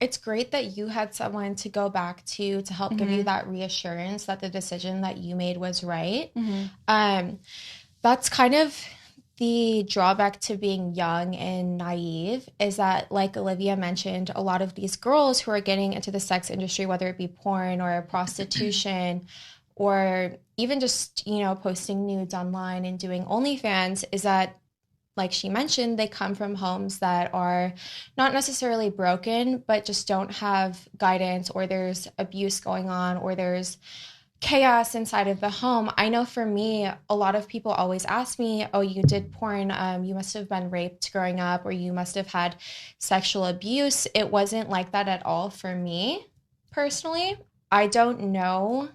it's great that you had someone to go back to help give you that reassurance that the decision that you made was right. That's kind of the drawback to being young and naive, is that, like Olivia mentioned, a lot of these girls who are getting into the sex industry, whether it be porn or prostitution or even just, posting nudes online and doing OnlyFans, is that, like she mentioned, they come from homes that are not necessarily broken, but just don't have guidance, or there's abuse going on, or there's chaos inside of the home. I know for me, a lot of people always ask me, oh, you did porn, you must have been raped growing up, or you must have had sexual abuse. It wasn't like that at all for me, personally. I don't know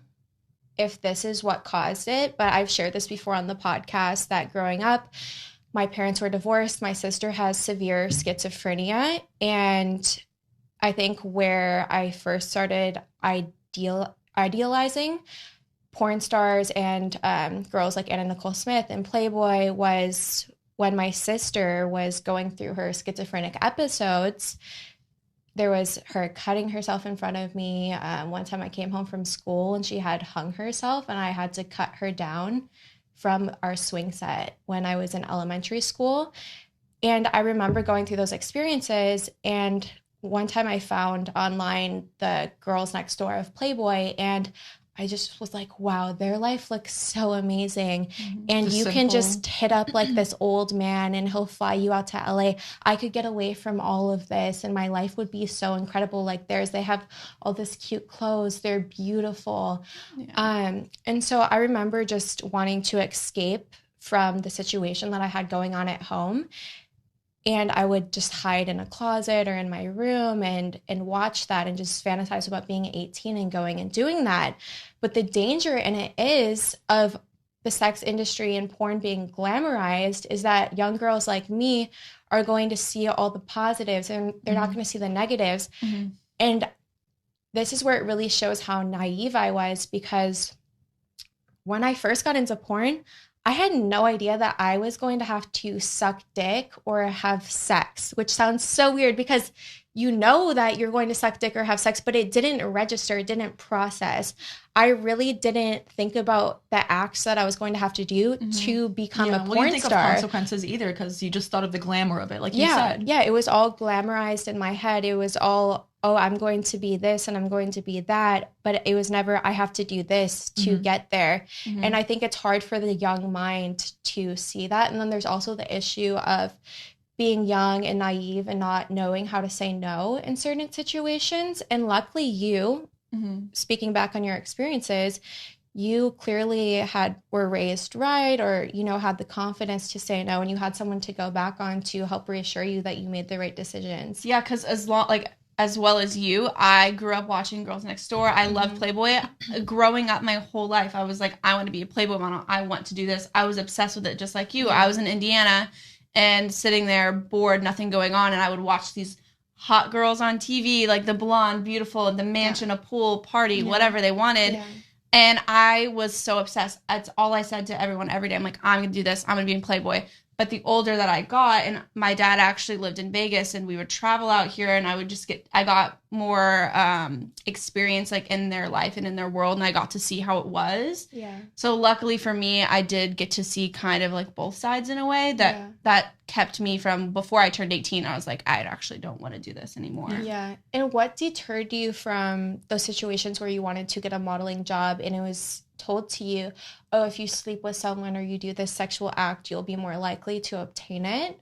if this is what caused it, but I've shared this before on the podcast that growing up, my parents were divorced. My sister has severe schizophrenia. And I think where I first started idealizing porn stars and girls like Anna Nicole Smith and Playboy was when my sister was going through her schizophrenic episodes. There was her cutting herself in front of me. One time I came home from school and she had hung herself, and I had to cut her down from our swing set when I was in elementary school. And I remember going through those experiences, and one time I found online the girls next door of Playboy, and I just was like, wow, their life looks so amazing. And you can just hit up like this old man and he'll fly you out to LA. I could get away from all of this and my life would be so incredible like theirs. They have all this cute clothes. They're beautiful. Yeah. And so I remember just wanting to escape from the situation that I had going on at home. And I would just hide in a closet or in my room and watch that and just fantasize about being 18 and going and doing that. But the danger in it is of the sex industry and porn being glamorized is that young girls like me are going to see all the positives and they're not going to see the negatives. And this is where it really shows how naive I was, because when I first got into porn, I had no idea that I was going to have to suck dick or have sex, which sounds so weird because you know that you're going to suck dick or have sex, but it didn't register, it didn't process. I really didn't think about the acts that I was going to have to do to become a porn star. You didn't think of consequences either because you just thought of the glamour of it, like you said. Yeah, it was all glamorized in my head. It was all, oh, I'm going to be this and I'm going to be that. But it was never, I have to do this to get there. And I think it's hard for the young mind to see that. And then there's also the issue of being young and naive and not knowing how to say no in certain situations. And luckily you, speaking back on your experiences, you clearly were raised right, or, had the confidence to say no, and you had someone to go back on to help reassure you that you made the right decisions. Yeah, because as well as you, I grew up watching Girls Next Door. I love Playboy. Growing up my whole life, I was like, I want to be a Playboy model. I want to do this. I was obsessed with it, just like you. I was in Indiana and sitting there bored, nothing going on, and I would watch these hot girls on TV, like the blonde, beautiful, the mansion, a pool, party, whatever they wanted. Yeah. And I was so obsessed. That's all I said to everyone every day. I'm like, I'm going to do this. I'm going to be in Playboy. But the older that I got, and my dad actually lived in Vegas, and we would travel out here, and I got more experience like in their life and in their world, and I got to see how it was. Yeah. So luckily for me, I did get to see kind of like both sides in a way that kept me from, before I turned 18, I was like, I actually don't want to do this anymore. Yeah. And what deterred you from those situations where you wanted to get a modeling job and it was told to you, oh, if you sleep with someone or you do this sexual act, you'll be more likely to obtain it?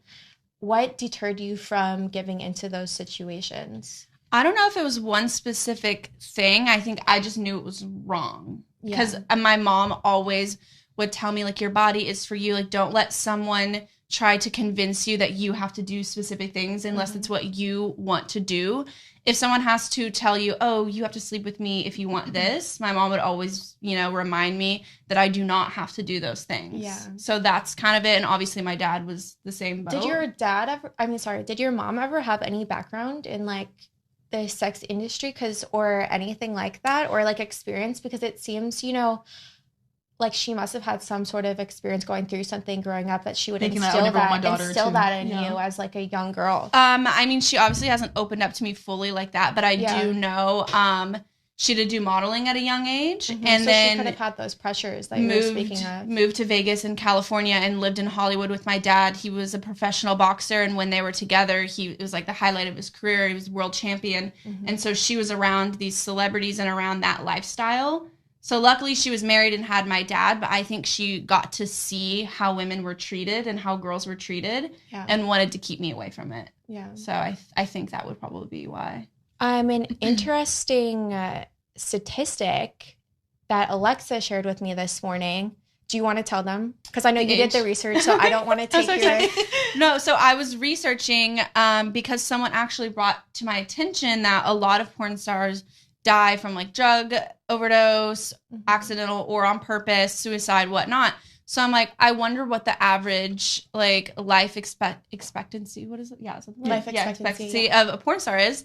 What deterred you from giving into those situations? I don't know if it was one specific thing. I think I just knew it was wrong. Because my mom always would tell me, like, your body is for you. Like, don't let someone try to convince you that you have to do specific things unless it's what you want to do. If someone has to tell you, oh, you have to sleep with me if you want this, my mom would always, remind me that I do not have to do those things. Yeah. So that's kind of it. And obviously my dad was the same boat. Did your mom ever have any background in like the sex industry or anything like that, or like experience? Because it seems, like she must have had some sort of experience going through something growing up that she would Thinking instill that I would never want my instill daughter that in to- you as like a young girl. I mean, she obviously hasn't opened up to me fully like that, but I Yeah. do know she did do modeling at a young age, and so then she could have had those pressures that you were speaking of. moved to Vegas in California and lived in Hollywood with my dad. He was a professional boxer, and when they were together, it was like the highlight of his career. He was world champion, and so she was around these celebrities and around that lifestyle. So luckily she was married and had my dad, but I think she got to see how women were treated and how girls were treated, and wanted to keep me away from it. Yeah. So I think that would probably be why. An interesting statistic that Alexa shared with me this morning. Do you want to tell them? Because I know you did the research, so I don't want to take your... No, so I was researching because someone actually brought to my attention that a lot of porn stars die from like drug overdose, accidental or on purpose, suicide, whatnot. So I'm like, I wonder what the average like life expectancy, what is it? Yeah, Life expectancy of a porn star is.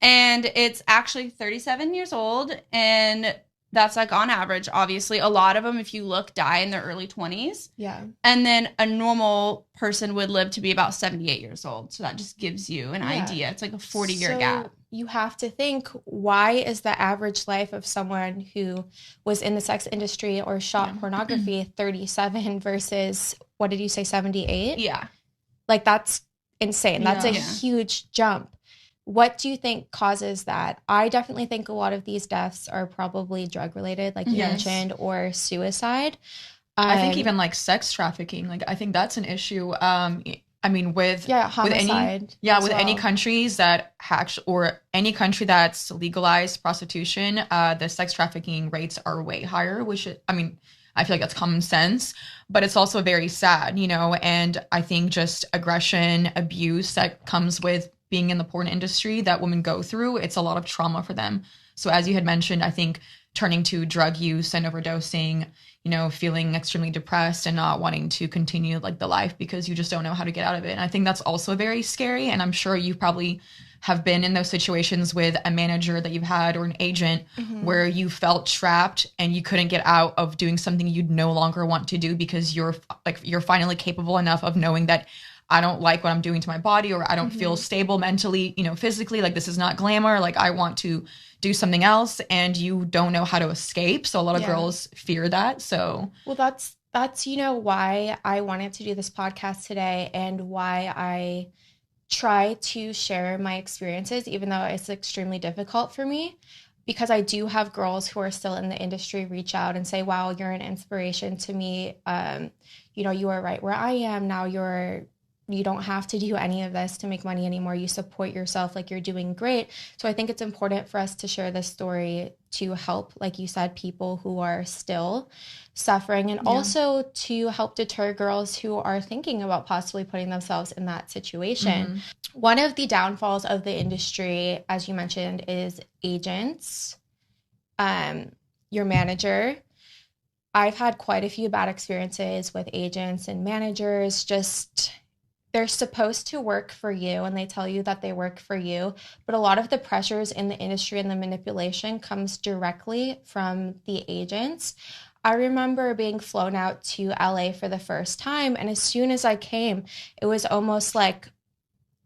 And it's actually 37 years old, and that's like on average, obviously. A lot of them, if you look, die in their early 20s. Yeah. And then a normal person would live to be about 78 years old. So that just gives you an idea. It's like a 40-year gap. You have to think, why is the average life of someone who was in the sex industry or shot pornography 37 versus, what did you say, 78? Yeah. Like, that's insane. That's a huge jump. What do you think causes that? I definitely think a lot of these deaths are probably drug related, like you mentioned, or suicide. I think even like sex trafficking, like I think that's an issue. I mean, with homicide. Any countries that or any country that's legalized prostitution, the sex trafficking rates are way higher. I feel like that's common sense, but it's also very sad, you know. And I think just aggression, abuse that comes with being in the porn industry that women go through, it's a lot of trauma for them. So as you had mentioned, I think turning to drug use and overdosing, you know, feeling extremely depressed and not wanting to continue like the life because you just don't know how to get out of it. And I think that's also very scary. And I'm sure you probably have been in those situations with a manager that you've had or an agent where you felt trapped and you couldn't get out of doing something you'd no longer want to do because you're finally capable enough of knowing that I don't like what I'm doing to my body, or I don't feel stable mentally, you know, physically, like this is not glamour. Like I want to do something else, and you don't know how to escape. So a lot of girls fear that. So, well, that's, you know, why I wanted to do this podcast today and why I try to share my experiences, even though it's extremely difficult for me, because I do have girls who are still in the industry reach out and say, wow, you're an inspiration to me. You know, you are right where I am now. You don't have to do any of this to make money anymore. You support yourself, like you're doing great. So I think it's important for us to share this story to help, like you said, people who are still suffering, and also to help deter girls who are thinking about possibly putting themselves in that situation. One of the downfalls of the industry, as you mentioned, is agents, your manager. I've had quite a few bad experiences with agents and managers. Just, they're supposed to work for you and they tell you that they work for you, but a lot of the pressures in the industry and the manipulation comes directly from the agents. I remember being flown out to LA for the first time, and as soon as I came, it was almost like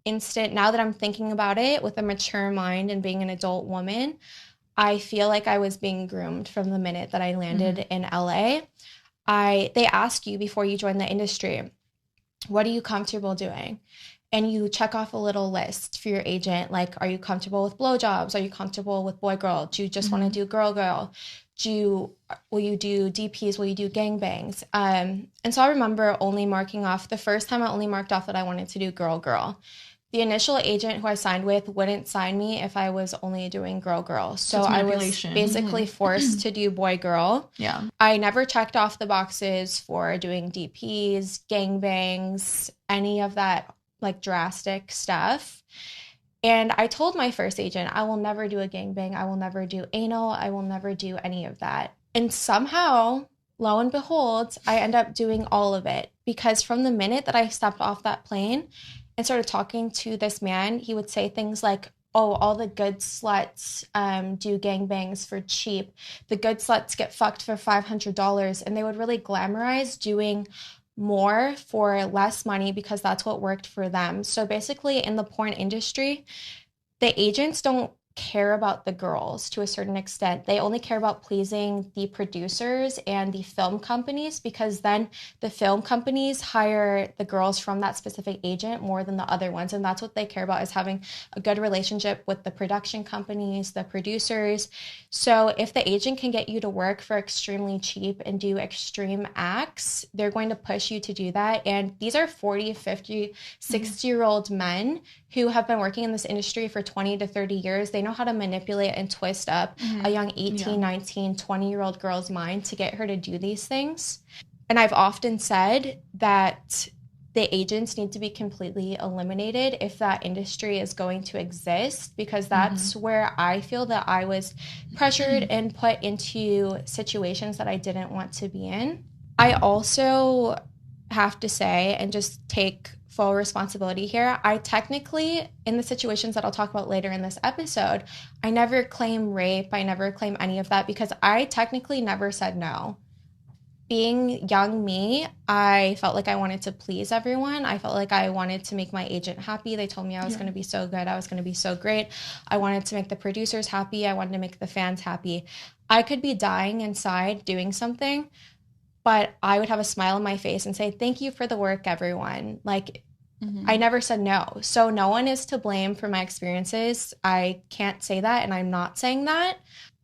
instant. Now that I'm thinking about it with a mature mind and being an adult woman, I feel like I was being groomed from the minute that I landed in LA. They ask you before you join the industry, what are you comfortable doing? And you check off a little list for your agent. Like, are you comfortable with blowjobs? Are you comfortable with boy-girl? Do you just want to do girl-girl? Will you do DPs? Will you do gangbangs? And so I remember only marking off, the first time I only marked off that I wanted to do girl-girl. The initial agent who I signed with wouldn't sign me if I was only doing girl-girl. So I was basically forced to do boy-girl. Yeah. I never checked off the boxes for doing DPs, gangbangs, any of that like drastic stuff. And I told my first agent, I will never do a gangbang. I will never do anal. I will never do any of that. And somehow, lo and behold, I end up doing all of it, because from the minute that I stepped off that plane and started talking to this man, he would say things like, oh, all the good sluts do gangbangs for cheap. The good sluts get fucked for $500. And they would really glamorize doing more for less money because that's what worked for them. So basically, in the porn industry, the agents don't care about the girls to a certain extent. They only care about pleasing the producers and the film companies, because then the film companies hire the girls from that specific agent more than the other ones. And that's what they care about, is having a good relationship with the production companies, the producers. So if the agent can get you to work for extremely cheap and do extreme acts, they're going to push you to do that. And these are 40, 50, 60-year-old men who have been working in this industry for 20 to 30 years. They know how to manipulate and twist up a young 18, 19, 20-year-old girl's mind to get her to do these things. And I've often said that the agents need to be completely eliminated if that industry is going to exist, because that's where I feel that I was pressured and put into situations that I didn't want to be in. I also have to say, and just take full responsibility here, I technically, in the situations that I'll talk about later in this episode, I never claim rape. I never claim any of that because I technically never said no. Being young me, I felt like I wanted to please everyone. I felt like I wanted to make my agent happy. They told me I was going to be so good. I was going to be so great. I wanted to make the producers happy. I wanted to make the fans happy. I could be dying inside doing something, but I would have a smile on my face and say, thank you for the work, everyone. Like, I never said no. So no one is to blame for my experiences. I can't say that, and I'm not saying that.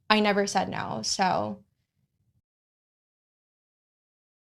I never said no. So